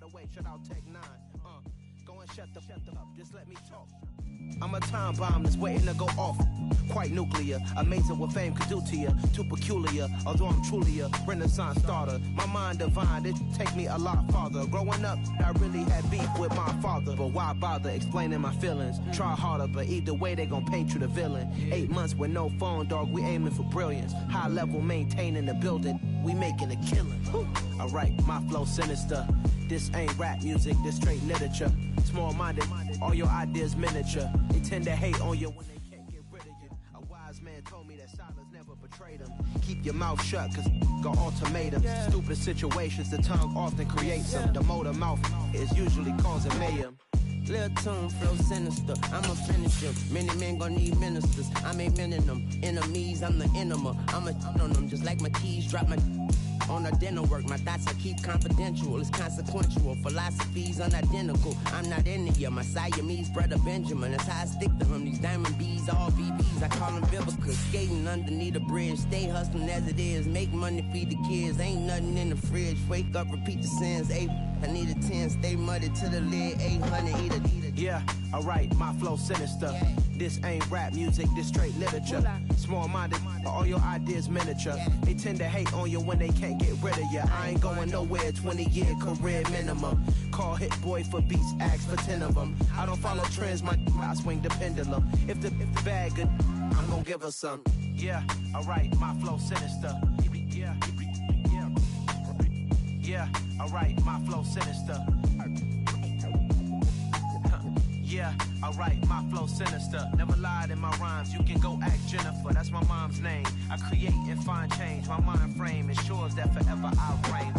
the way, shut out Tech 9. Go and shut the up, just let me talk. I'm a time bomb that's waiting to go off. Quite nuclear, amazing what fame could do to you. Too peculiar, although I'm truly a renaissance starter. My mind divine, it take me a lot farther. Growing up, I really had beef with my father. But why bother explaining my feelings? Try harder, but either way they gon' paint you the villain. 8 months with no phone, dog, we aiming for brilliance. High level, maintaining the building, we making a killing. Alright, my flow sinister. This ain't rap music, this straight literature. Small-minded, all your ideas miniature. They tend to hate on you when they can't get rid of you. A wise man told me that silence never betrayed him. Keep your mouth shut, cause got ultimatums. Stupid situations, the tongue often creates them. The motor mouth is usually causing mayhem. Lil' tune, flow sinister, I'ma finish him. Many men gon' need ministers, I'm aiming them. Enemies, I'm the enema, I'ma on them. Just like my keys, drop my on a dinner work. My thoughts I keep confidential, it's consequential. Philosophies unidentical, I'm not in it. My Siamese brother Benjamin, that's how I stick to him. These diamond bees, all BBs, I call them biblical. Skating underneath a bridge, stay hustling as it is. Make money, feed the kids, ain't nothing in the fridge. Wake up, repeat the sins, I need a 10, stay muddy to the lid, 800, eat a. Yeah, alright, my flow sinister. This ain't rap music, this straight literature. Small-minded, all your ideas miniature. They tend to hate on you when they can't get rid of you. I ain't going nowhere, 20-year career minimum. Call Hit Boy for beats, ask for 10 of them. I don't follow trends, I swing the pendulum. If the bag good, I'm gonna give her some. Yeah, alright, my flow sinister. Yeah, alright, my flow sinister. Yeah, alright, my flow sinister. Never lied in my rhymes, you can go ask Jennifer. That's my mom's name. I create and find change. My mind frame ensures that forever I'll reign.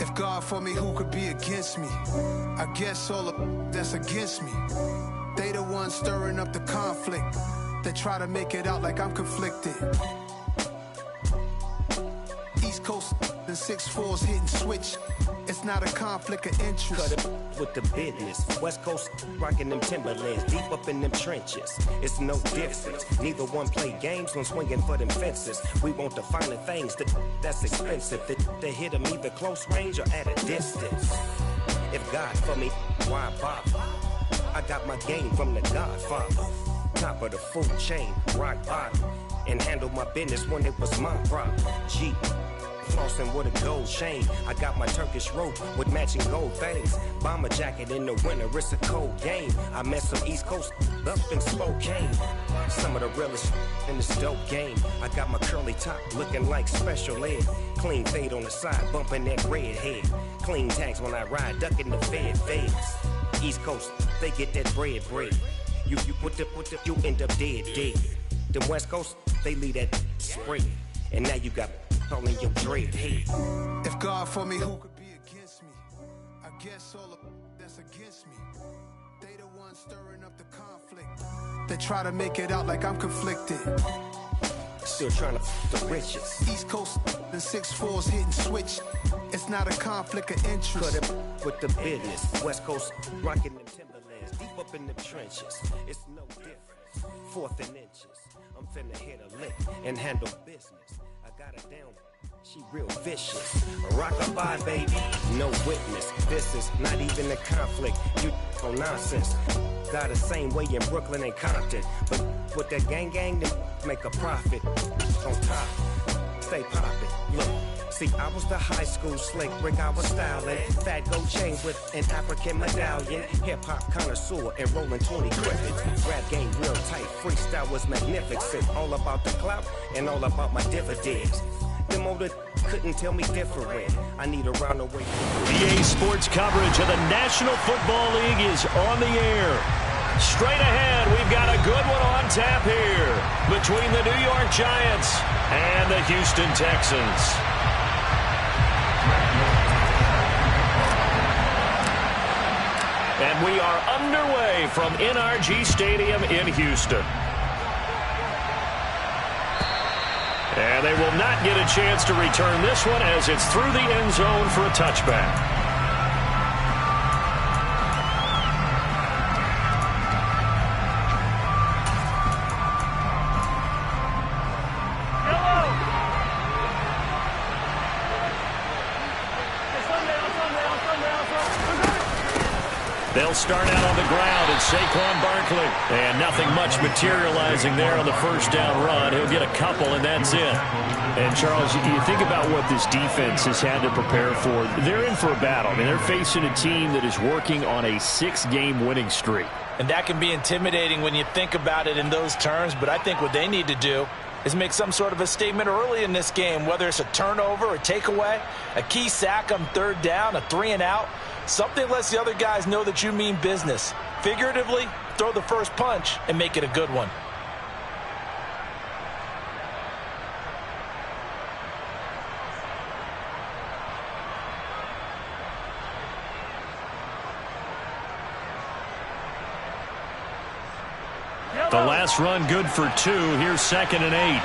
If God for me, who could be against me? I guess all of that's against me. They the ones stirring up the conflict. They try to make it out like I'm conflicted. East Coast and 6'4's hitting switch. It's not a conflict of interest. Cut it with the business. West Coast rocking them Timberlands, deep up in them trenches. It's no difference. Neither one play games when swinging for them fences. We want the finer things that's expensive. They hit them either close range or at a distance. If God for me, why bother? I got my game from the Godfather. Top of the food chain, rock bottom. And handle my business when it was my problem. G. Flossing with a gold chain. I got my Turkish rope with matching gold things. Bomber jacket in the winter, it's a cold game. I met some East Coast up in Spokane. Some of the realest in this dope game. I got my curly top looking like special ed. Clean fade on the side, bumping that red head. Clean tags when I ride, ducking the fades. East Coast, they get that bread. You put the, you end up dead. Them West Coast, they leave that spray. And now you got all in your dread head. If God for me, who could be against me? I guess all of that's against me. They the ones stirring up the conflict. They try to make it out like I'm conflicted. Still trying to the riches. East Coast and 6'4's hitting switch. It's not a conflict of interest. Cut it with the business. West Coast rocking them Timberlands, deep up in the trenches. It's no difference. 4th and inches. I'm finna hit a lick and handle business. I got her down, she real vicious. Rock-a-bye, baby, no witness. This is not even a conflict. You on nonsense. Got the same way in Brooklyn and Compton. But with that gang, then make a profit. On top, stay poppin'. Look, see, I was the high school slick Rick, I was styling. Fat gold chain with an African medallion. Hip-hop connoisseur and rolling 20 Griffin. Rap game real tight, freestyle was magnificent. All about the clout and all about my dividends. Them older couldn't tell me different. I need a round away. EA Sports coverage of the National Football League is on the air. Straight ahead, we've got a good one on tap here between the New York Giants and the Houston Texans. And we are underway from NRG Stadium in Houston. And they will not get a chance to return this one as it's through the end zone for a touchback. They'll start out on the ground. It's Saquon Barkley. And nothing much materializing there on the first down run. He'll get a couple, and that's it. And, Charles, you think about what this defense has had to prepare for. They're in for a battle. I mean, they're facing a team that is working on a 6-game winning streak. And that can be intimidating when you think about it in those terms. But I think what they need to do is make some sort of a statement early in this game, whether it's a turnover, a takeaway, a key sack on third down, a 3-and-out. Something lets the other guys know that you mean business. Figuratively, throw the first punch and make it a good one. The last run good for 2. Here's 2nd and 8.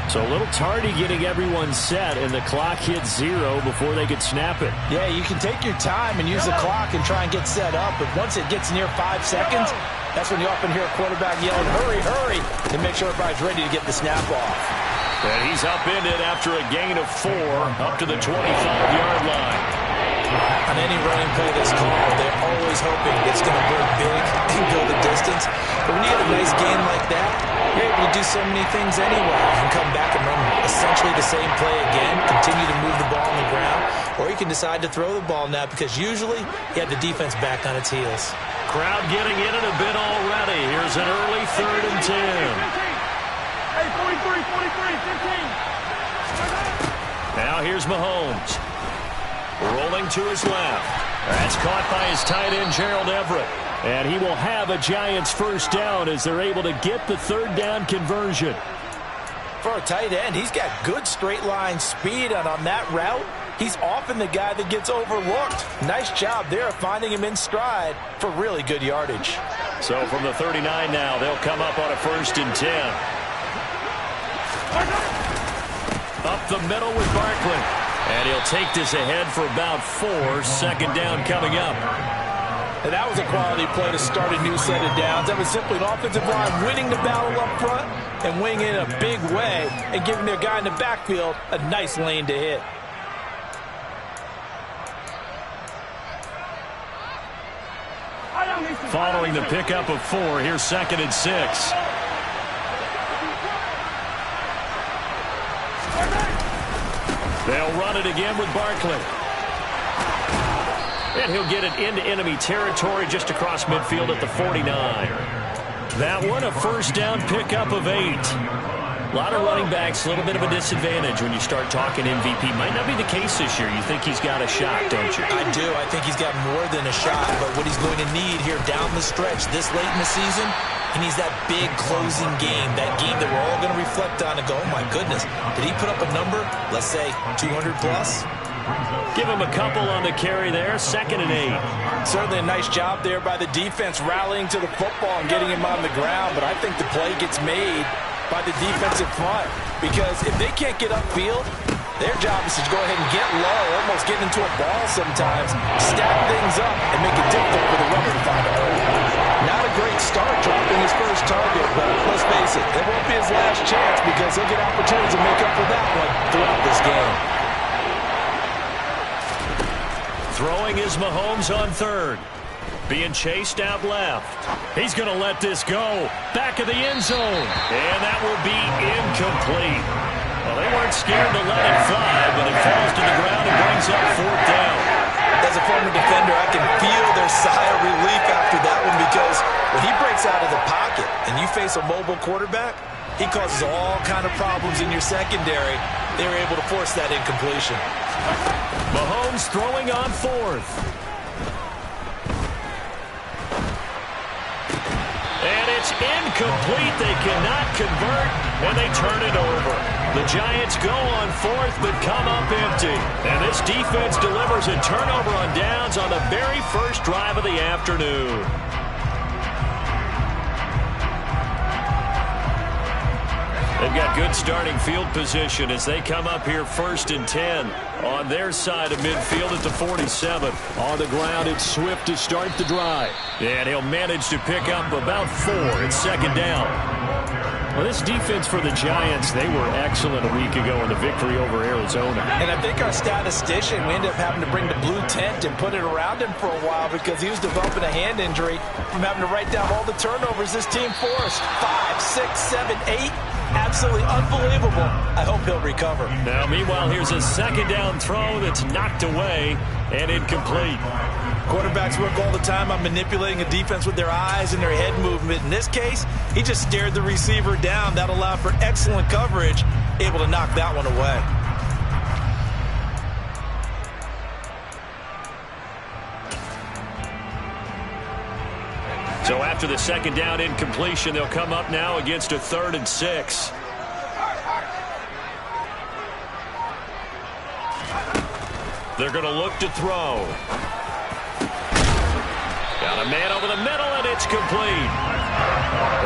So a little tardy getting everyone set, and the clock hits 0 before they could snap it. Yeah, you can take your time and use the clock and try and get set up, but once it gets near 5 seconds, that's when you often hear a quarterback yelling, hurry, hurry, to make sure everybody's ready to get the snap off. And he's upended after a gain of 4 up to the 25-yard line. On any running play that's called, they're always hoping it's going to break big and go the distance. But when you get a nice gain like that, you're able to do so many things anyway. You can come back and run essentially the same play again, continue to move the ball on the ground, or you can decide to throw the ball now because usually you have the defense back on its heels. Crowd getting in it a bit already. Here's an early 3rd and 10. Hey, 43, 15. Now here's Mahomes. Rolling to his left. That's caught by his tight end, Gerald Everett. And he will have a Giants first down as they're able to get the 3rd down conversion. For a tight end, he's got good straight line speed, and on that route, he's often the guy that gets overlooked. Nice job there of finding him in stride for really good yardage. So from the 39 now, they'll come up on a 1st and 10. Up the middle with Barkley. And he'll take this ahead for about 4. 2nd down coming up. And that was a quality play to start a new set of downs. That was simply an offensive line winning the battle up front and winning it in a big way and giving their guy in the backfield a nice lane to hit. Following the pickup of 4, here's 2nd and 6. They'll run it again with Barkley. And he'll get it into enemy territory just across midfield at the 49. That one, a 1st down pickup of 8. A lot of running backs, a little bit of a disadvantage when you start talking MVP. Might not be the case this year. You think he's got a shot, don't you? I do. I think he's got more than a shot. But what he's going to need here down the stretch this late in the season, he needs that big closing game, that game that we're all going to reflect on and go, oh, my goodness, did he put up a number, let's say 200 plus? Give him a couple on the carry there, 2nd and 8. Certainly a nice job there by the defense rallying to the football and getting him on the ground, but I think the play gets made by the defensive front because if they can't get upfield, their job is to go ahead and get low, almost get into a ball sometimes, stack things up, and make it difficult for the runner to find a hole. Not a great start dropping his first target, but let's face it, it won't be his last chance because he'll get opportunities to make up for that one throughout this game. Throwing is Mahomes on 3rd. Being chased out left. He's going to let this go. Back of the end zone. And that will be incomplete. Well, they weren't scared to let it fly, but it falls to the ground and brings up 4th down. As a former defender, I can feel their sigh of relief after that one because when he breaks out of the pocket and you face a mobile quarterback, he causes all kind of problems in your secondary. They were able to force that incompletion. Mahomes throwing on 4th. And it's incomplete. They cannot convert, and they turn it over. The Giants go on 4th, but come up empty. And this defense delivers a turnover on downs on the very first drive of the afternoon. They've got good starting field position as they come up here 1st and 10. on their side of midfield at the 47. On the ground, it's Swift to start the drive. And he'll manage to pick up about 4. It's second down. Well, this defense for the Giants, they were excellent a week ago in the victory over Arizona. And I think our statistician, we ended up having to bring the blue tent and put it around him for a while because he was developing a hand injury from having to write down all the turnovers this team forced. 5, 6, 7, 8. Absolutely unbelievable. I hope he'll recover. Now, meanwhile, here's a second down throw that's knocked away and incomplete. Quarterbacks work all the time on manipulating a defense with their eyes and their head movement. In this case, he just stared the receiver down. That allowed for excellent coverage, able to knock that one away. So after the second down incompletion, they'll come up now against a 3rd and 6. They're going to look to throw. Got a man over the middle, and it's complete.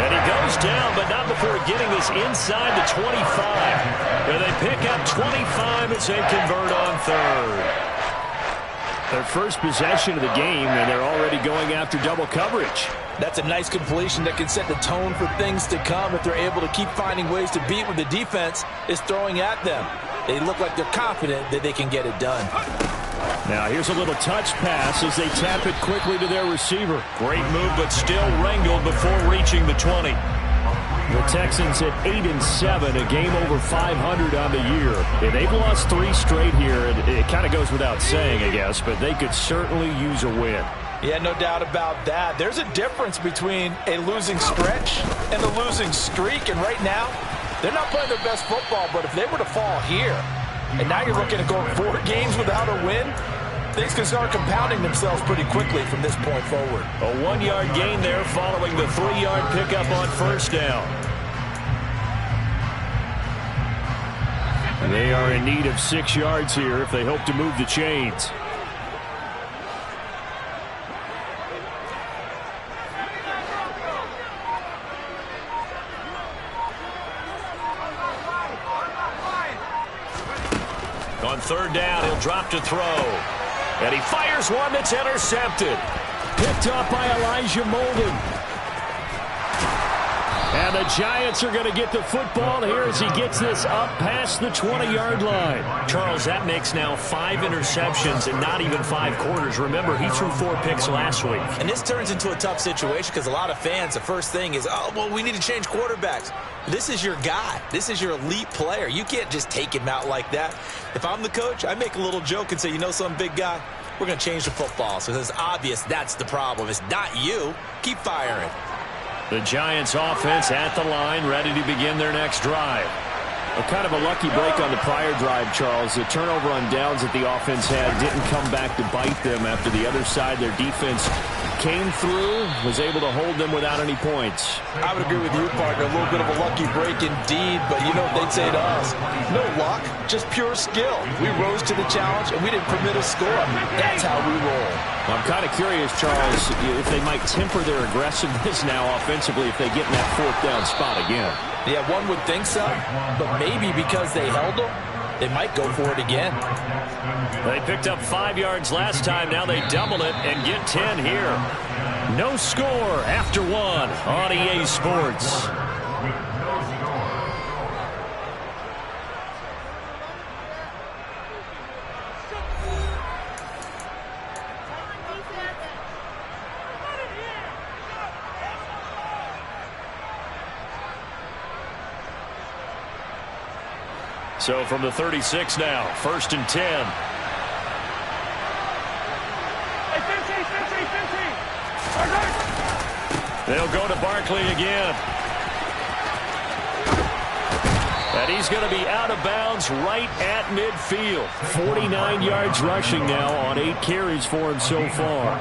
And he goes down, but not before getting this inside the 25. Where they pick up 25 as they convert on 3rd. Their first possession of the game, and they're already going after double coverage. That's a nice completion that can set the tone for things to come if they're able to keep finding ways to beat what the defense is throwing at them. They look like they're confident that they can get it done. Now here's a little touch pass as they tap it quickly to their receiver. Great move, but still wrangled before reaching the 20. The Texans at 8-7, a game over 500 on the year. Yeah, they've lost 3 straight here, and it kind of goes without saying, I guess, but they could certainly use a win. Yeah, no doubt about that. There's a difference between a losing stretch and a losing streak, and right now, they're not playing their best football, but if they were to fall here, and now you're looking at going 4 games without a win, things can start compounding themselves pretty quickly from this point forward. A 1-yard gain there following the 3-yard pickup on first down. They are in need of 6 yards here if they hope to move the chains. On 3rd down, he'll drop to throw. And he fires one that's intercepted. Picked up by Elijah Molden. And the Giants are going to get the football here as he gets this up past the 20-yard line. Charles, that makes now 5 interceptions in not even 5 quarters. Remember, he threw 4 picks last week. And this turns into a tough situation because a lot of fans, the first thing is, oh, well, we need to change quarterbacks. This is your guy. This is your elite player. You can't just take him out like that. If I'm the coach, I make a little joke and say, you know some big guy, we're going to change the football. So it's obvious that's the problem. It's not you. Keep firing. The Giants offense at the line, ready to begin their next drive. Kind of a lucky break on the prior drive, Charles. The turnover on downs that the offense had didn't come back to bite them after the other side. Their defense came through, was able to hold them without any points. I would agree with you, partner. A little bit of a lucky break indeed, but you know what they'd say to us? No luck, just pure skill. We rose to the challenge, and we didn't permit a score. That's how we roll. Well, I'm kind of curious, Charles, if they might temper their aggressiveness now offensively if they get in that 4th down spot again. Yeah, one would think so, but maybe because they held them, they might go for it again. They picked up 5 yards last time. Now they double it and get 10 here. No score after 1 on EA Sports. So from the 36 now, 1st and 10. They'll go to Barkley again. And he's going to be out of bounds right at midfield. 49 yards rushing now on 8 carries for him so far.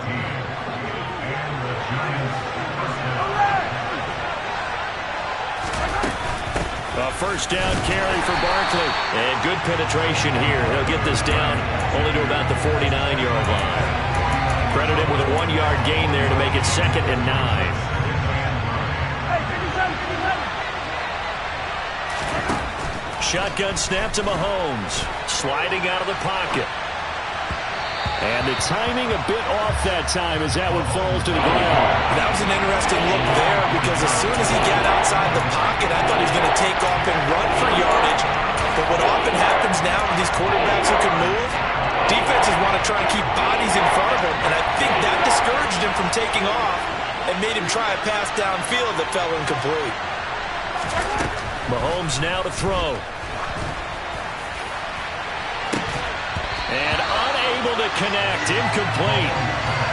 A 1st down carry for Barkley. And good penetration here. He'll get this down only to about the 49-yard line. Credit him with a 1-yard gain there to make it 2nd and 9. shotgun snap to Mahomes. Sliding out of the pocket. And the timing a bit off that time as that one falls to the ground. That was an interesting look there because as soon as he got outside the pocket, I thought he was going to take off and run for yardage. But what often happens now with these quarterbacks who can move, defenses want to try and keep bodies in front of him, and I think that discouraged him from taking off and made him try a pass downfield that fell incomplete. Mahomes now to throw. And unable to connect. Incomplete.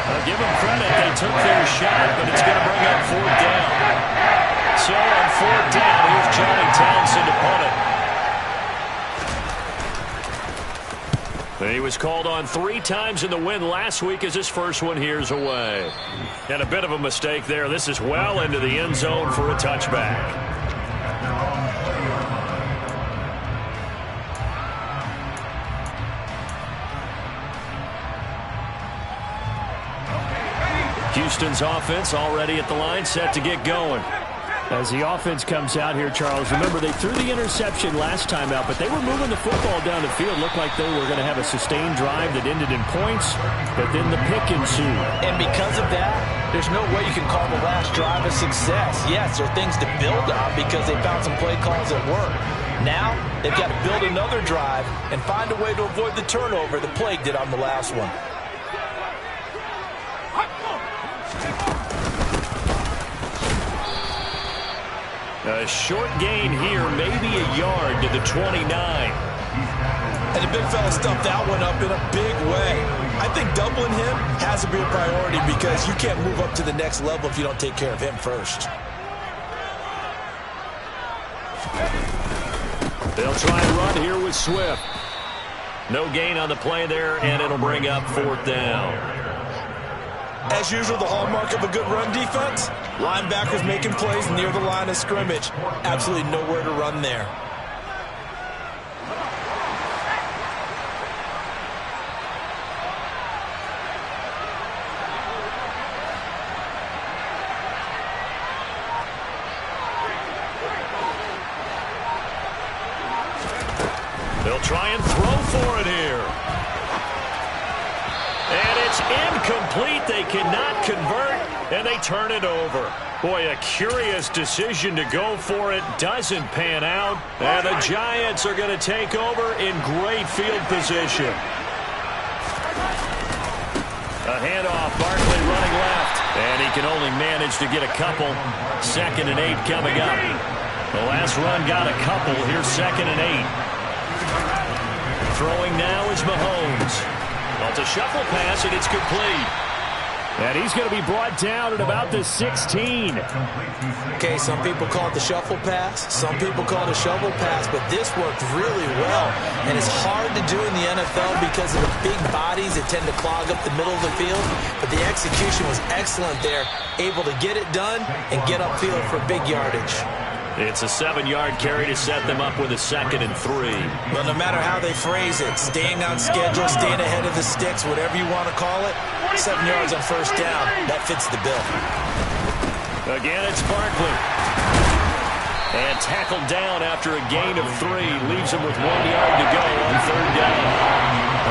I'll give them credit. They took their shot, but it's going to bring up 4th down. So on 4th down, here's Johnny Townsend to punt it. He was called on 3 times in the win last week as his first one here's away. And a bit of a mistake there. This is well into the end zone for a touchback. Houston's offense already at the line, set to get going. As the offense comes out here, Charles, remember they threw the interception last time out, but they were moving the football down the field. Looked like they were going to have a sustained drive that ended in points, but then the pick ensued. And because of that, there's no way you can call the last drive a success. Yes, there are things to build on because they found some play calls that work. Now, they've got to build another drive and find a way to avoid the turnover the Plague did on the last one. A short gain here, maybe a yard to the 29. And the big fella stuffed that one up in a big way. I think doubling him has to be a priority because you can't move up to the next level if you don't take care of him first. They'll try and run here with Swift. No gain on the play there, and it'll bring up 4th down. As usual, the hallmark of a good run defense, linebackers making plays near the line of scrimmage. Absolutely nowhere to run there. They'll try and throw for it here. And it's incomplete. They cannot convert, and they turn it over. Boy, a curious decision to go for it. Doesn't pan out, and the Giants are going to take over in great field position. A handoff, Barkley running left, and he can only manage to get a couple. 2nd and 8 coming up. The last run got a couple. Here's 2nd and 8. Throwing now is Mahomes. Well, it's a shuffle pass, and it's complete. And he's going to be brought down at about the 16. Okay, some people call it the shuffle pass. Some people call it a shovel pass, but this worked really well. And it's hard to do in the NFL because of the big bodies that tend to clog up the middle of the field. But the execution was excellent there, able to get it done and get upfield for big yardage. It's a 7-yard carry to set them up with a 2nd and 3. Well, no matter how they phrase it, staying on schedule, staying ahead of the sticks, whatever you want to call it, 7 yards on 1st down, that fits the bill. Again, it's Barkley. And tackled down after a gain of 3. Leaves him with 1 yard to go on 3rd down.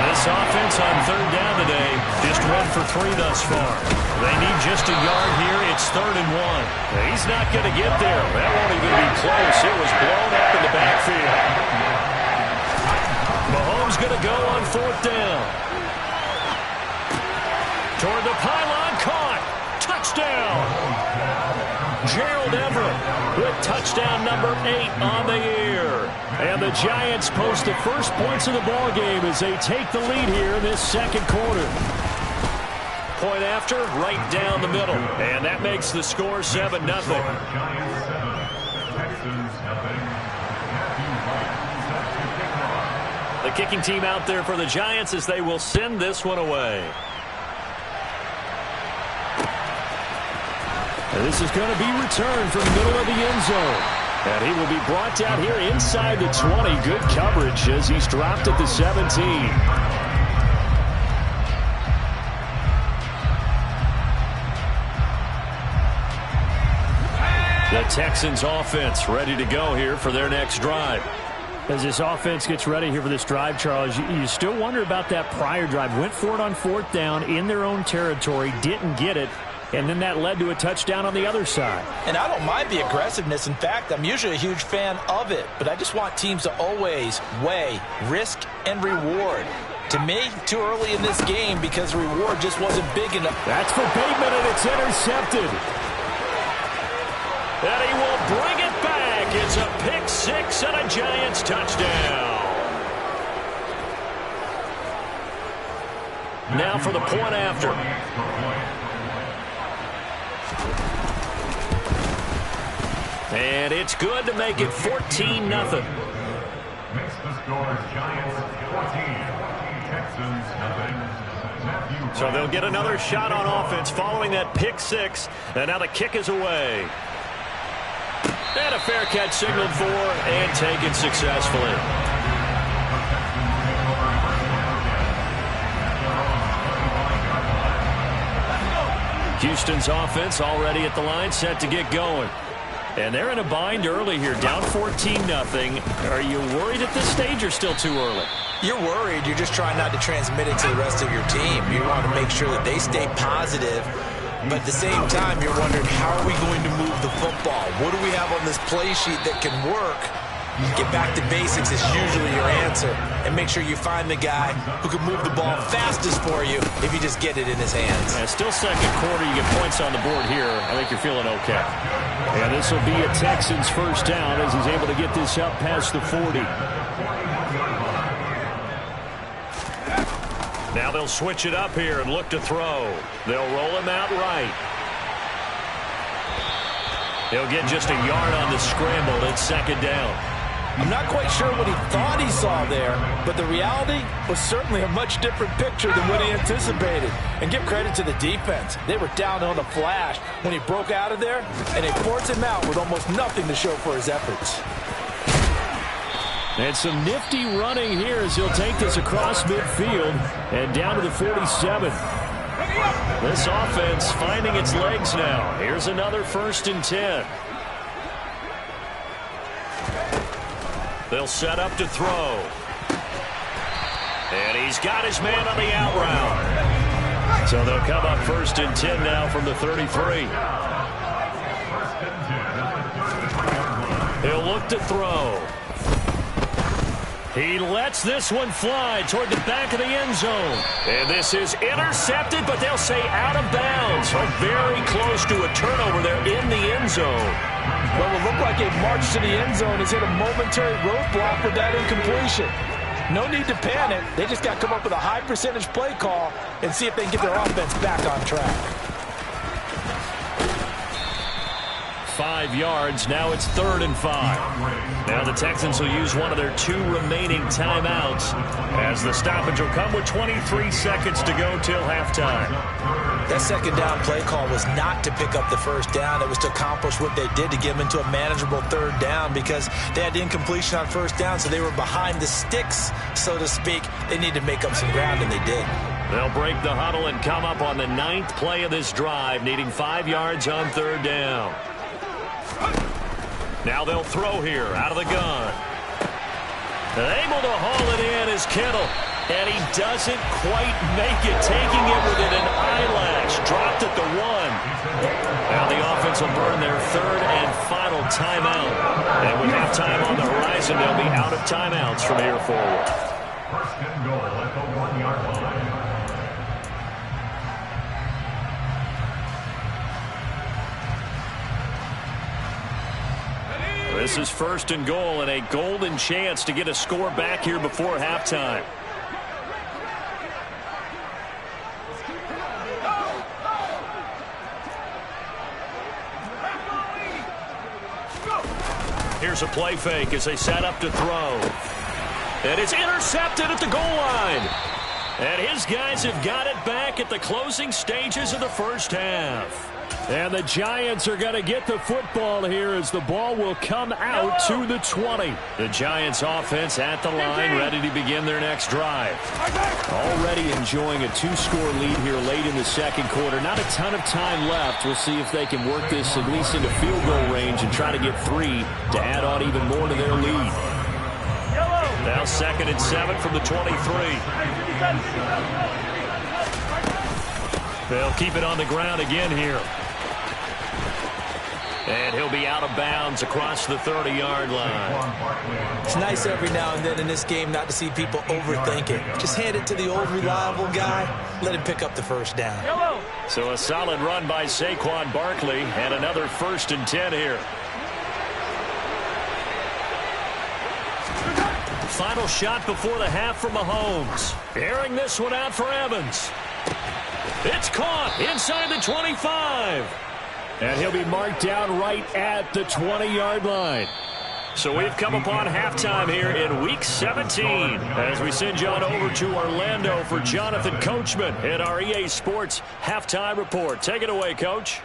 This offense on 3rd down today, just 1 for 3 thus far. They need just a yard here. It's 3rd and 1. He's not going to get there. That won't even be close. It was blown up in the backfield. Mahomes going to go on 4th down. Toward the pylon, caught. Touchdown. Gerald Everett with touchdown number 8 on the year. And the Giants post the first points of the ball game as they take the lead here in this 2nd quarter. Point after, right down the middle. And that makes the score 7-0. The kicking team out there for the Giants as they will send this one away. And this is going to be returned from the middle of the end zone. And he will be brought down here inside the 20. Good coverage as he's dropped at the 17. The Texans offense ready to go here for their next drive. As this offense gets ready here for this drive, Charles, you still wonder about that prior drive. Went for it on 4th down in their own territory, didn't get it, and then that led to a touchdown on the other side. And I don't mind the aggressiveness. In fact, I'm usually a huge fan of it, but I just want teams to always weigh risk and reward. To me, too early in this game because the reward just wasn't big enough. That's for Bateman, and it's intercepted. And he will bring it back. It's a pick 6 and a Giants touchdown. Now for the point after. And it's good to make it 14-0. Makes the score Giants 14, Texans nothing. So they'll get another shot on offense following that pick 6. And now the kick is away. And a fair catch signaled for and taken successfully. Houston's offense already at the line, set to get going. And they're in a bind early here, down 14-0. Are you worried at this stage or still too early? You're worried. You're just trying not to transmit it to the rest of your team. You want to make sure that they stay positive. But at the same time, you're wondering, how are we going to move the football? What do we have on this play sheet that can work? Get back to basics is usually your answer. And make sure you find the guy who can move the ball fastest for you if you just get it in his hands. Yeah, still second quarter. You get points on the board here. I think you're feeling okay. And this will be a Texans first down as he's able to get this up past the 40. Now they'll switch it up here and look to throw. They'll roll him out right. He'll get just a yard on the scramble. It's second down. I'm not quite sure what he thought he saw there, but the reality was certainly a much different picture than what he anticipated. And give credit to the defense. They were down on the flash when he broke out of there, and they forced him out with almost nothing to show for his efforts. And some nifty running here as he'll take this across midfield and down to the 47. This offense finding its legs now. Here's another 1st and 10. They'll set up to throw. And he's got his man on the out route. So they'll come up 1st and 10 now from the 33. He'll look to throw. He lets this one fly toward the back of the end zone. And this is intercepted, but they'll say out of bounds. So very close to a turnover there in the end zone. Well, it looked like a march to the end zone has hit a momentary roadblock with that incompletion. No need to panic. They just got to come up with a high percentage play call and see if they can get their offense back on track. 5 yards. Now it's 3rd and 5. Now the Texans will use one of their 2 remaining timeouts as the stoppage will come with 23 seconds to go till halftime. That second down play call was not to pick up the first down. It was to accomplish what they did to get them into a manageable 3rd down because they had incompletion on 1st down, so they were behind the sticks, so to speak. They need to make up some ground, and they did. They'll break the huddle and come up on the 9th play of this drive, needing 5 yards on 3rd down. Now they'll throw here out of the gun. Able to haul it in is Kittle. And he doesn't quite make it, taking it within an eyelash. Dropped at the 1. Now the offense will burn their 3rd and final timeout. And with halftime on the horizon, they'll be out of timeouts from here forward. 1st and goal at the 1-yard line. This is 1st and goal and a golden chance to get a score back here before halftime. Here's a play fake as they set up to throw. And it's intercepted at the goal line. And his guys have got it back at the closing stages of the first half. And the Giants are going to get the football here as the ball will come out to the 20. The Giants offense at the line, ready to begin their next drive. Already enjoying a 2-score lead here late in the second quarter. Not a ton of time left. We'll see if they can work this at least into field goal range and try to get 3 to add on even more to their lead. Now 2nd and 7 from the 23. They'll keep it on the ground again here. And he'll be out of bounds across the 30-yard line. It's nice every now and then in this game not to see people overthink it. Just hand it to the old reliable guy. Let him pick up the first down. So a solid run by Saquon Barkley and another 1st and 10 here. Final shot before the half for Mahomes. Airing this one out for Evans. It's caught inside the 25. And he'll be marked down right at the 20-yard line. So we've come upon halftime here in Week 17 as we send you on over to Orlando for Jonathan Coachman in our EA Sports Halftime Report. Take it away, Coach.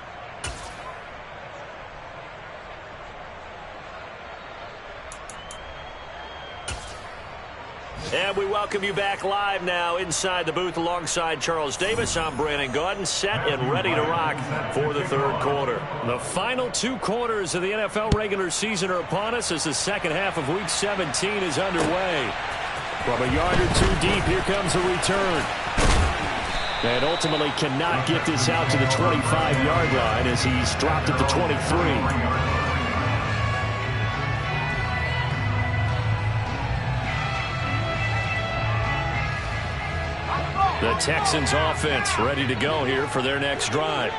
And we welcome you back live now inside the booth alongside Charles Davis. I'm Brandon Gaudin, set and ready to rock for the 3rd quarter. The final 2 quarters of the NFL regular season are upon us as the second half of Week 17 is underway. From a yard or 2 deep, here comes a return. And ultimately cannot get this out to the 25-yard line as he's dropped at the 23. The Texans offense ready to go here for their next drive.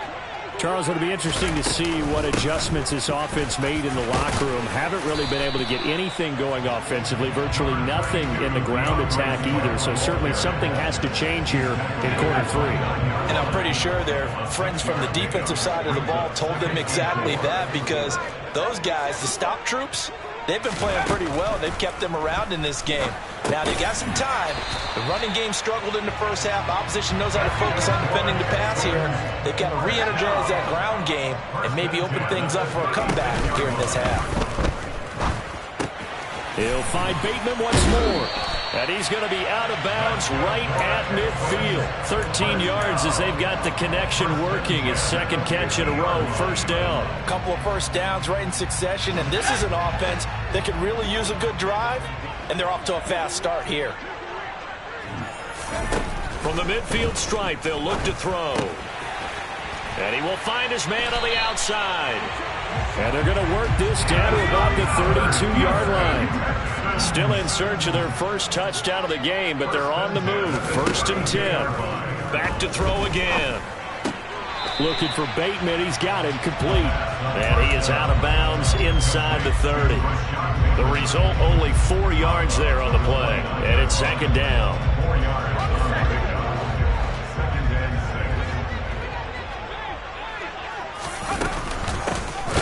Charles, it'll be interesting to see what adjustments this offense made in the locker room. Haven't really been able to get anything going offensively, virtually nothing in the ground attack either. So certainly something has to change here in quarter 3. And I'm pretty sure their friends from the defensive side of the ball told them exactly that, because those guys, the stop troops, they've been playing pretty well. They've kept them around in this game. Now, they got some time. The running game struggled in the first half. Opposition knows how to focus on defending the pass here. They've got to re-energize that ground game and maybe open things up for a comeback here in this half. He'll find Bateman once more. And he's going to be out of bounds right at midfield. 13 yards as they've got the connection working. His 2nd catch in a row, 1st down. A couple of first downs right in succession, and this is an offense that could really use a good drive, and they're off to a fast start here. From the midfield stripe, they'll look to throw. And he will find his man on the outside. And they're going to work this down to about the 32-yard line. Still in search of their first touchdown of the game, but they're on the move. 1st and 10. Back to throw again. Looking for Bateman. He's got him complete. And he is out of bounds inside the 30. The result, only 4 yards there on the play. And it's 2nd down. 4 yards. 2nd and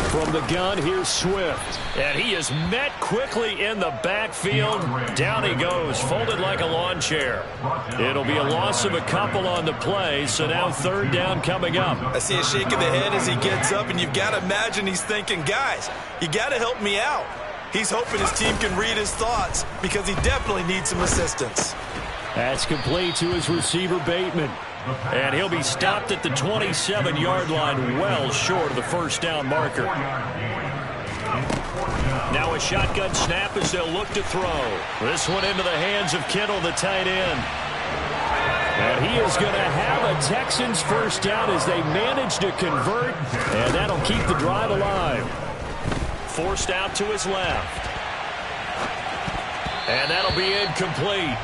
6. From the gun, here's Swift. And he is met quickly in the backfield. Down he goes, folded like a lawn chair. It'll be a loss of a couple on the play, so now 3rd down coming up. I see a shake of the head as he gets up, and you've got to imagine he's thinking, guys, you got to help me out. He's hoping his team can read his thoughts because he definitely needs some assistance. That's complete to his receiver, Bateman. And he'll be stopped at the 27-yard line, well short of the 1st down marker. Now a shotgun snap as they'll look to throw. This one into the hands of Kittle, the tight end. And he is going to have a Texans 1st down as they manage to convert, and that'll keep the drive alive. Forced out to his left. And that'll be incomplete.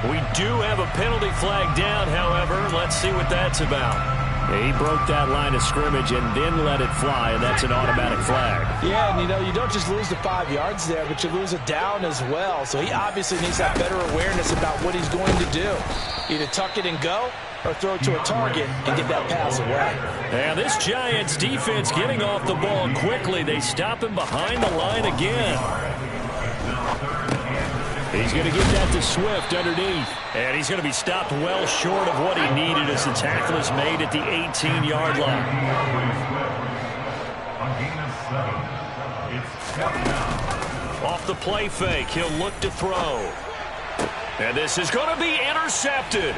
We do have a penalty flag down, however. Let's see what that's about. He broke that line of scrimmage and then let it fly, and that's an automatic flag. Yeah, and you don't just lose the 5 yards there, but you lose a down as well. So he obviously needs that better awareness about what he's going to do. Either tuck it and go or throw it to a target and get that pass away. And this Giants defense getting off the ball quickly. They stop him behind the line again. He's going to get that to Swift underneath. And he's going to be stopped well short of what he needed as the tackle is made at the 18-yard line. Off the play fake, he'll look to throw. And this is going to be intercepted.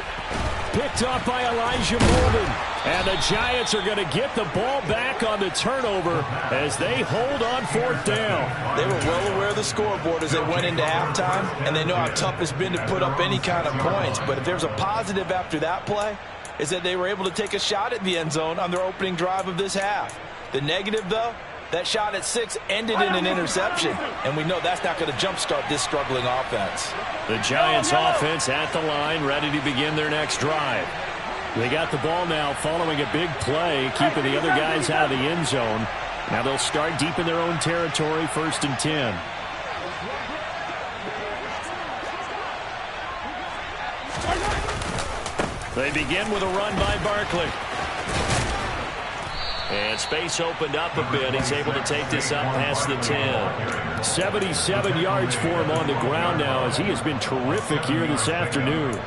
picked off by Elijah Molden. And the Giants are going to get the ball back on the turnover as they hold on 4th down. They were well aware of the scoreboard as they went into halftime, and they know how tough it's been to put up any kind of points. But if there's a positive after that play, is that they were able to take a shot at the end zone on their opening drive of this half. The negative, though, that shot at 6 ended in an interception, and we know that's not going to jumpstart this struggling offense. The Giants offense at the line, ready to begin their next drive. They got the ball now following a big play, keeping the other guys out of the end zone. Now they'll start deep in their own territory, 1st and 10. They begin with a run by Barkley. And space opened up a bit. He's able to take this up past the 10. 77 yards for him on the ground now as he has been terrific here this afternoon.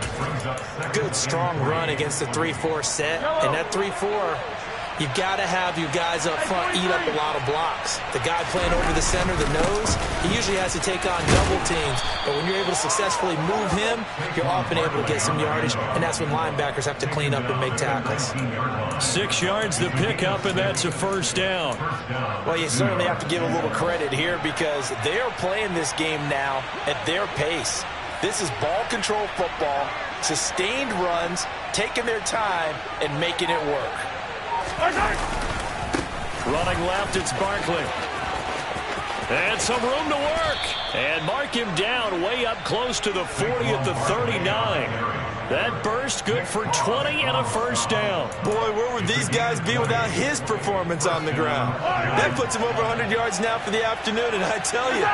Good, strong run against the 3-4 set. And that 3-4, you've got to have your guys up front eat up a lot of blocks. The guy playing over the center, the nose, he usually has to take on double teams. But when you're able to successfully move him, you're often able to get some yardage, and that's when linebackers have to clean up and make tackles. 6 yards the pickup, and that's a 1st down. Well, you certainly have to give a little credit here because they are playing this game now at their pace. This is ball control football, sustained runs, taking their time, and making it work. Running left, it's Barkley. And some room to work. And mark him down way up close to the 40 at the 39. That burst good for 20 and a 1st down. Boy, where would these guys be without his performance on the ground? That puts him over 100 yards now for the afternoon, and I tell you,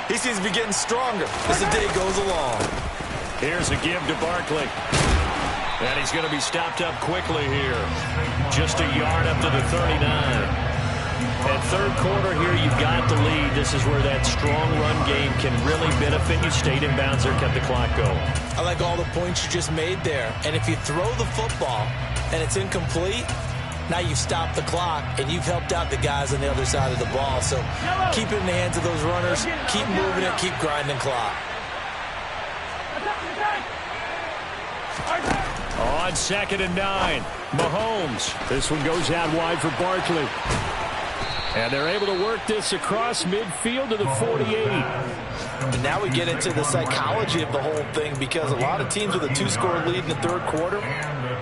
he seems to be getting stronger as the day goes along. Here's a give to Barkley. And he's going to be stopped up quickly here. Just a yard up to the 39. And 3rd quarter here, you've got the lead. This is where that strong run game can really benefit you. Stayed in bounds there, kept the clock going. I like all the points you just made there. And if you throw the football and it's incomplete, now you've stopped the clock and you've helped out the guys on the other side of the ball. So keep it in the hands of those runners. Keep moving it. Keep grinding clock. On 2nd and 9, Mahomes. This one goes out wide for Barkley. And they're able to work this across midfield to the 48. And now we get into the psychology of the whole thing because a lot of teams with a 2-score lead in the 3rd quarter,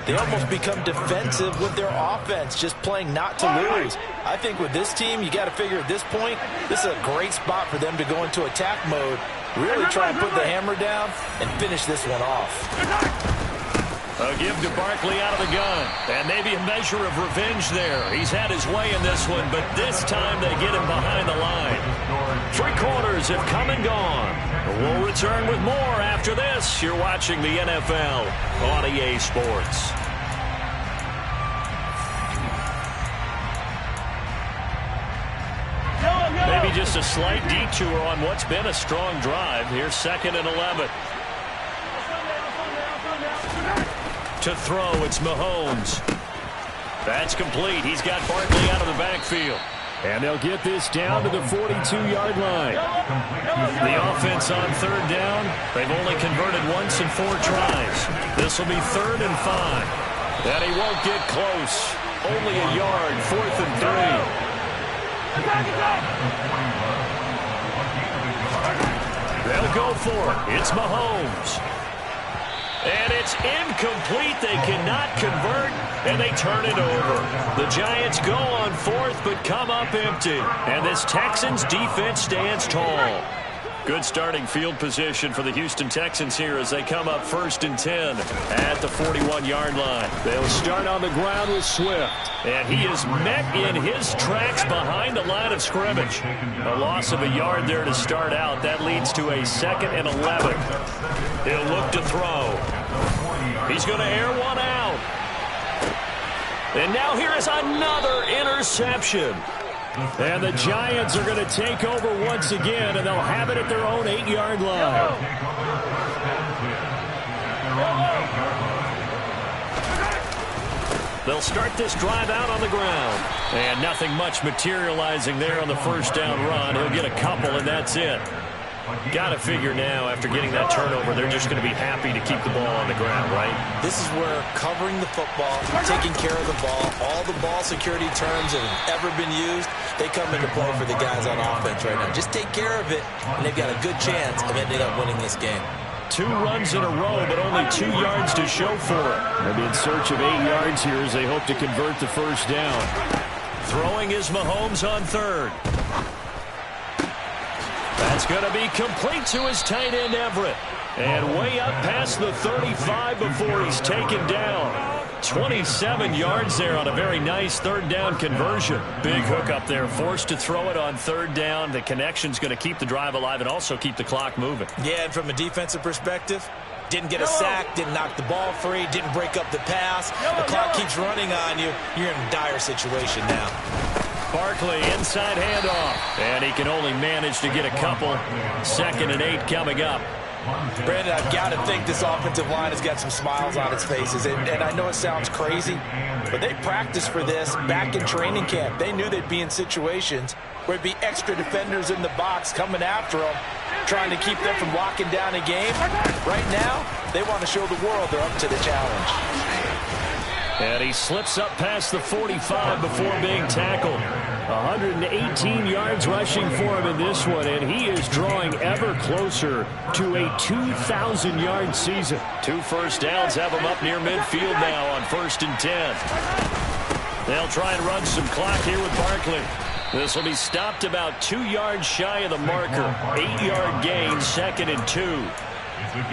they almost become defensive with their offense, just playing not to lose. I think with this team, you got to figure at this point, this is a great spot for them to go into attack mode, really try and put the hammer down and finish this one off. A give to Barkley out of the gun. And maybe a measure of revenge there. He's had his way in this one, but this time they get him behind the line. 3 quarters have come and gone. We'll return with more after this. You're watching the NFL on EA Sports. Maybe just a slight detour on what's been a strong drive. Here's 2nd and 11. To throw, it's Mahomes. That's complete. He's got Barkley out of the backfield. And they'll get this down to the 42-yard line. The offense on 3rd down. They've only converted once in 4 tries. This will be 3rd and 5. And he won't get close. Only a yard, 4th and 3. They'll go for it. It's Mahomes. And it's incomplete. They cannot convert, and they turn it over. The Giants go on 4th, but come up empty. And this Texans defense stands tall. Good starting field position for the Houston Texans here as they come up 1st and 10 at the 41-yard line. They'll start on the ground with Swift. And he is met in his tracks behind the line of scrimmage. A loss of a yard there to start out. That leads to a 2nd and 11. He'll look to throw. He's going to air one out. And now here is another interception. And the Giants are going to take over once again, and they'll have it at their own 8-yard line. They'll start this drive out on the ground. And nothing much materializing there on the 1st down run. He'll get a couple, and that's it. Got to figure now, after getting that turnover, they're just going to be happy to keep the ball on the ground, right? This is where covering the football, taking care of the ball, all the ball security terms that have ever been used, they come into play for the guys on offense right now. Just take care of it, and they've got a good chance of ending up winning this game. 2 runs in a row, but only 2 yards to show for it. They'll be in search of 8 yards here as they hope to convert the first down. Throwing is Mahomes on 3rd. That's going to be complete to his tight end, Everett. And way up past the 35 before he's taken down. 27 yards there on a very nice 3rd down conversion. Big hook up there, forced to throw it on 3rd down. The connection's going to keep the drive alive and also keep the clock moving. Yeah, and from a defensive perspective, didn't get a sack, didn't knock the ball free, didn't break up the pass. The clock keeps running on you. You're in a dire situation now. Barkley, inside handoff. And he can only manage to get a couple. 2nd and 8 coming up. Brandon, I've got to think this offensive line has got some smiles on its faces. And I know it sounds crazy, but they practiced for this back in training camp. They knew they'd be in situations where there'd be extra defenders in the box coming after them, trying to keep them from locking down a game. Right now, they want to show the world they're up to the challenge. And he slips up past the 45 before being tackled. 118 yards rushing for him in this one, and he is drawing ever closer to a 2,000-yard season. 2 first downs have him up near midfield now on 1st and 10. They'll try and run some clock here with Barkley. This will be stopped about 2 yards shy of the marker. 8-yard gain, 2nd and 2.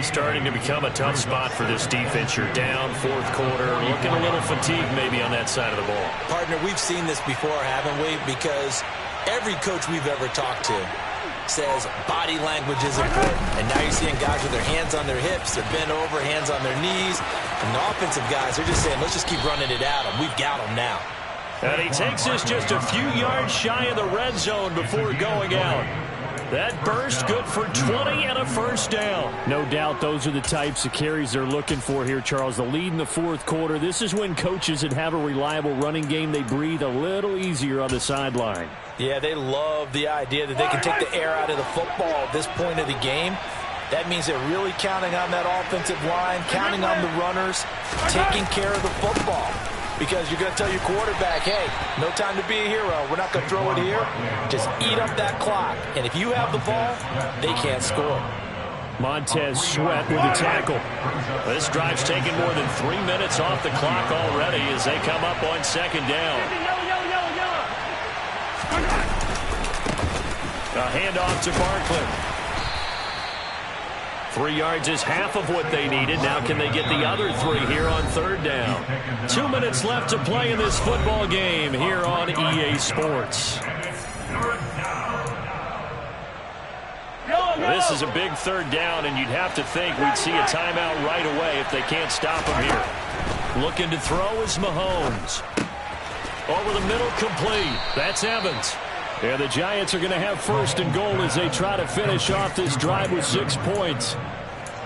Starting to become a tough spot for this defense. You're down 4th quarter, looking a little fatigued maybe on that side of the ball. Partner, we've seen this before, haven't we? Because every coach we've ever talked to says body language is important. And now you're seeing guys with their hands on their hips, they're bent over, hands on their knees. And the offensive guys, they're just saying, let's just keep running it at them. We've got them now. And he takes us just a few yards shy of the red zone before going out. That burst good for 20 and a first down. No doubt those are the types of carries they're looking for here, Charles. The lead in the 4th quarter. This is when coaches that have a reliable running game, they breathe a little easier on the sideline. Yeah, they love the idea that they can take the air out of the football at this point of the game. That means they're really counting on that offensive line, counting on the runners, taking care of the football. Because you're going to tell your quarterback, hey, no time to be a hero. We're not going to throw it here. Just eat up that clock. And if you have the ball, they can't score. Montez Sweat with the tackle. This drive's taken more than 3 minutes off the clock already as they come up on 2nd down. A handoff to Barkley. 3 yards is half of what they needed. Now can they get the other 3 here on 3rd down? 2 minutes left to play in this football game here on EA Sports. This is a big 3rd down, and you'd have to think we'd see a timeout right away if they can't stop him here. Looking to throw is Mahomes. Over the middle, complete. That's Evans. Yeah, the Giants are going to have 1st and goal as they try to finish off this drive with 6 points.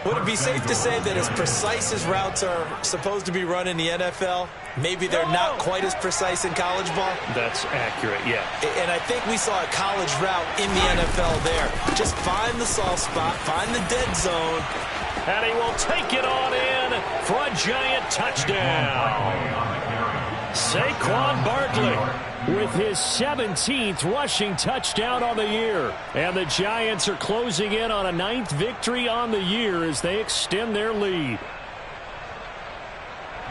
Would it be safe to say that as precise as routes are supposed to be run in the NFL, maybe they're not quite as precise in college ball? That's accurate, yeah. And I think we saw a college route in the NFL there. Just find the soft spot, find the dead zone. And he will take it on in for a Giant touchdown. Saquon Barkley with his 17th rushing touchdown on the year. And the Giants are closing in on a 9th victory on the year as they extend their lead.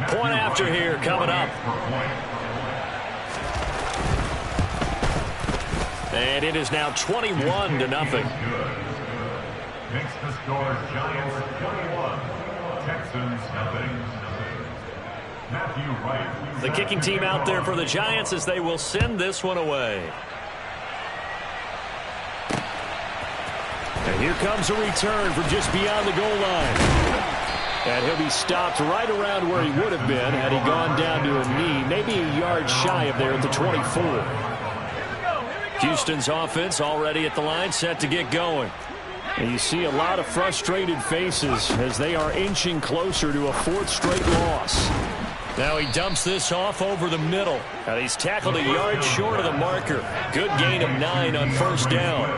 Point after here coming up. And it is now 21-0. Makes the score Giants 21, Texans nothing. Matthew Wright. The kicking team out there for the Giants as they will send this one away. And here comes a return from just beyond the goal line. And he'll be stopped right around where he would have been had he gone down to a knee, maybe a yard shy of there at the 24. Houston's offense already at the line, set to get going. And you see a lot of frustrated faces as they are inching closer to a 4th straight loss. Now he dumps this off over the middle. And he's tackled a yard short of the marker. Good gain of 9 on 1st down.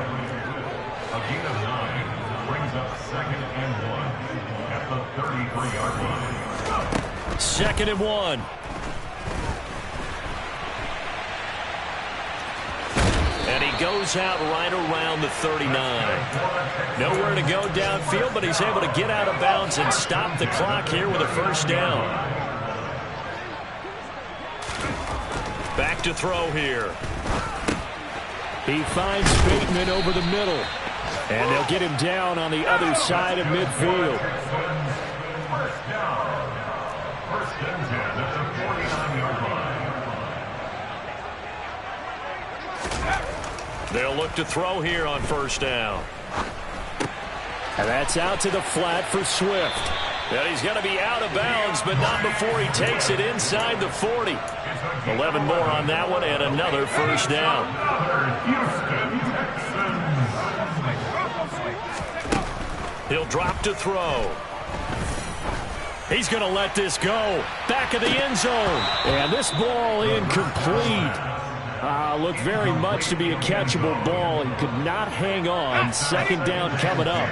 A gain of 9 brings up 2nd and 1 at the 33-yard line. 2nd and 1. And he goes out right around the 39. Nowhere to go downfield, but he's able to get out of bounds and stop the clock here with a first down. Back to throw here. He finds Bateman over the middle. And they'll get him down on the other side of midfield. First down. First and 10 at the 49-yard line. They'll look to throw here on first down. And that's out to the flat for Swift. And he's going to be out of bounds, but not before he takes it inside the 40. 11 more on that one, and another first down. He'll drop to throw. He's going to let this go. Back of the end zone. And this ball incomplete. Looked very much to be a catchable ball and could not hang on. Second down coming up.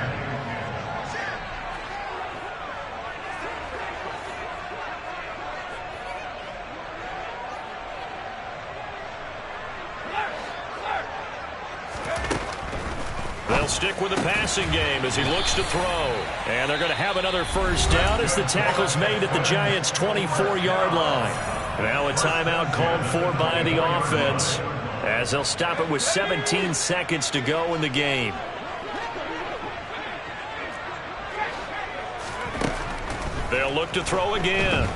They'll stick with the passing game as he looks to throw. And they're going to have another first down as the tackle's made at the Giants' 24-yard line. Now a timeout called for by the offense as they'll stop it with 17 seconds to go in the game. They'll look to throw again.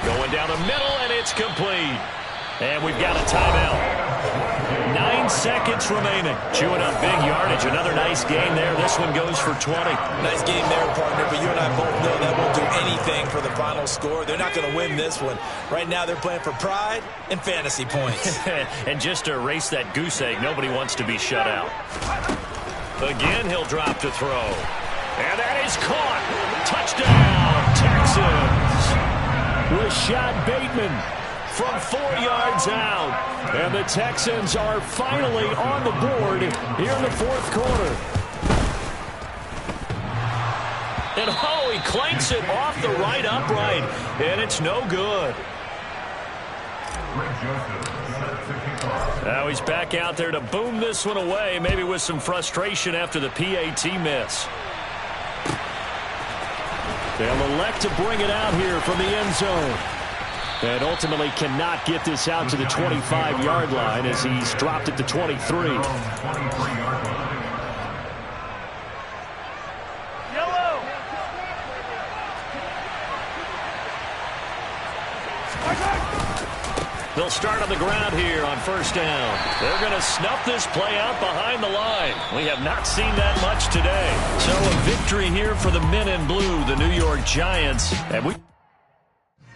Going down the middle, and it's complete. And we've got a timeout. 9 seconds remaining. Chewing up big yardage. Another nice game there. This one goes for 20. Nice game there, partner, but you and I both know that won't do anything for the final score. They're not going to win this one. Right now they're playing for pride and fantasy points. And just to erase that goose egg, nobody wants to be shut out. Again, he'll drop to throw. And that is caught. Touchdown, Texans. Rashad Bateman from 4 yards out. And the Texans are finally on the board here in the fourth quarter. And oh, he clanks it off the right upright. And it's no good. Now he's back out there to boom this one away, maybe with some frustration after the PAT miss. They'll elect to bring it out here from the end zone. And ultimately cannot get this out to the 25-yard line as he's dropped at the 23. Yellow. They'll start on the ground here on first down. They're going to snuff this play out behind the line. We have not seen that much today. So a victory here for the men in blue, the New York Giants. And we